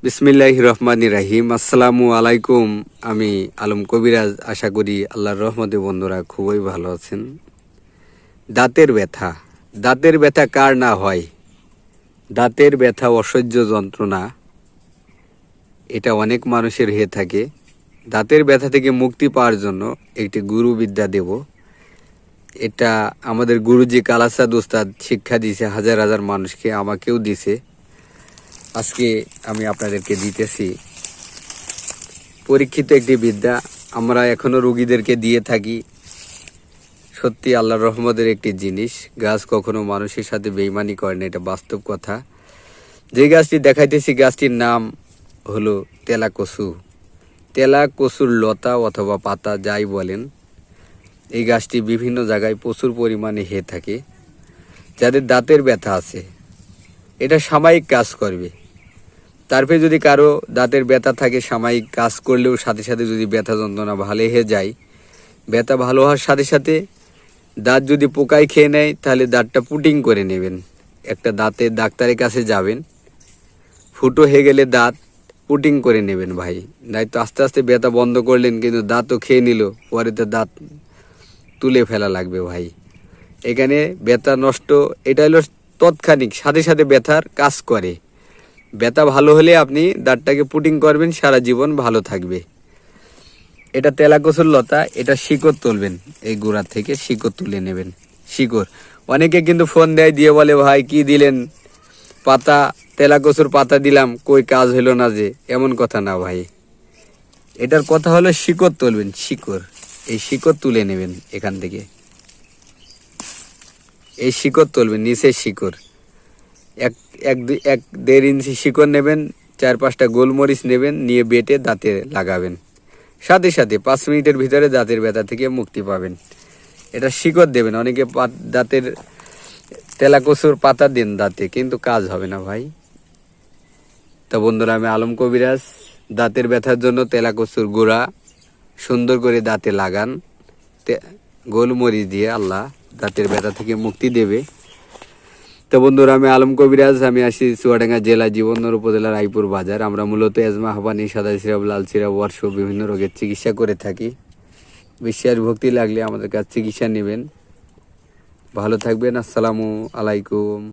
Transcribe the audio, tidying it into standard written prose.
বিসমিল্লাহির রহমানির রহিম। আসসালামু আলাইকুম। আমি আলম কবিরাজ। আশা করি আল্লাহর রহমতে বন্ধুরা খুবই ভালো আছেন। দাঁতের ব্যথা, দাঁতের ব্যথা কার না হয়? দাঁতের ব্যথা অসহ্য যন্ত্রণা, এটা অনেক মানুষের হয়ে থাকে। দাঁতের ব্যথা থেকে মুক্তি পাওয়ার জন্য একটি গুরুবিদ্যা দেব। এটা আমাদের গুরুজি কালাসাদ উস্তাদ শিক্ষা দিয়েছে হাজার হাজার মানুষকে, আমাকেও দিছে। আজকে আমি আপনাদেরকে দিতেছি পরীক্ষিত একটি বিদ্যা। আমরা এখনো রোগীদেরকে দিয়ে থাকি। সত্যি আল্লাহর রহমতের একটি জিনিস। গাছ কখনো মানুষের সাথে বেইমানি করে না, এটা বাস্তব কথা। যে গাছটি দেখাইতেছি, গাছটির নাম হলো তেলা কচু। তেলা কচুর লতা অথবা পাতা যাই বলেন, এই গাছটি বিভিন্ন জায়গায় প্রচুর পরিমাণে হয়ে থাকে। যাদের দাঁতের ব্যথা আছে, এটা সাময়িক কাজ করবে। তারপরে যদি কারো দাঁতের ব্যথা থাকে, সাময়িক কাজ করলেও সাথে সাথে যদি ব্যথা যন্ত্রণা ভালো হয়ে যায়, ব্যথা ভালো হওয়ার সাথে সাথে দাঁত যদি পোকায় খেয়ে নেয়, তাহলে দাঁতটা পুটিং করে নেবেন। একটা দাঁতের ডাক্তারের কাছে যাবেন, ফুটো হয়ে গেলে দাঁত পুটিং করে নেবেন ভাই। নয়তো আস্তে আস্তে ব্যথা বন্ধ করলেন, কিন্তু দাঁতও খেয়ে নিল, পরে তো দাঁত তুলে ফেলা লাগবে ভাই। এখানে ব্যথা নষ্ট, এটা হলো তৎক্ষণিক, সাথে সাথে ব্যথার কাজ করে। ব্যথা ভালো হলে আপনি দাঁতটাকে পুটিং করবেন, সারা জীবন ভালো থাকবে। এটা তেলা কচুর লতা, এটা শিকড় তুলবেন। এই গোড়া থেকে শিকড় তুলে নেবেন। শিকড় অনেকে কিন্তু ফোন দেয়, দিয়ে বলে ভাই কি দিলেন পাতা, তেলা কচুর পাতা দিলাম, কই কাজ হলো না যে। এমন কথা না ভাই, এটার কথা হলো শিকড় তুলবেন। শিকড়, এই শিকড় তুলে নেবেন এখান থেকে। এই শিকড় তুলবেন, নিচের শিকড় এক এক দুই এক দেড় ইঞ্চি শিকড় নেবেন। 4-5টা গোলমরিচ নেবেন, নিয়ে বেটে দাঁতে লাগাবেন। সাথে সাথে 5 মিনিটের ভিতরে দাঁতের ব্যথা থেকে মুক্তি পাবেন। এটা শিকড় দেবেন। অনেকে দাঁতের তেলা কচুর পাতা দেন দাঁতে, কিন্তু কাজ হবে না ভাই। তা বন্ধুরা, আমি আলম কবিরাজ। দাঁতের ব্যথার জন্য তেলা কচুর গোড়া সুন্দর করে দাঁতে লাগান। গোলমরিচ দিয়ে আল্লাহ দাঁতের ব্যথা থেকে মুক্তি দেবে। তো বন্ধুরা, আমি আলম কবিরাজ। আমি আসি চুয়াডাঙ্গা জেলা, জীবননগর উপজেলার রায়পুর বাজার। আমরা মূলত এজমা, হাঁপানি, সাদা সিরাপ, লাল সিরাপ, ওয়ার্স বিভিন্ন রোগের চিকিৎসা করে থাকি। বিশ্বাস ভক্তি লাগলে আমাদের কাছে চিকিৎসা নেবেন। ভালো থাকবেন। আসসালামু আলাইকুম।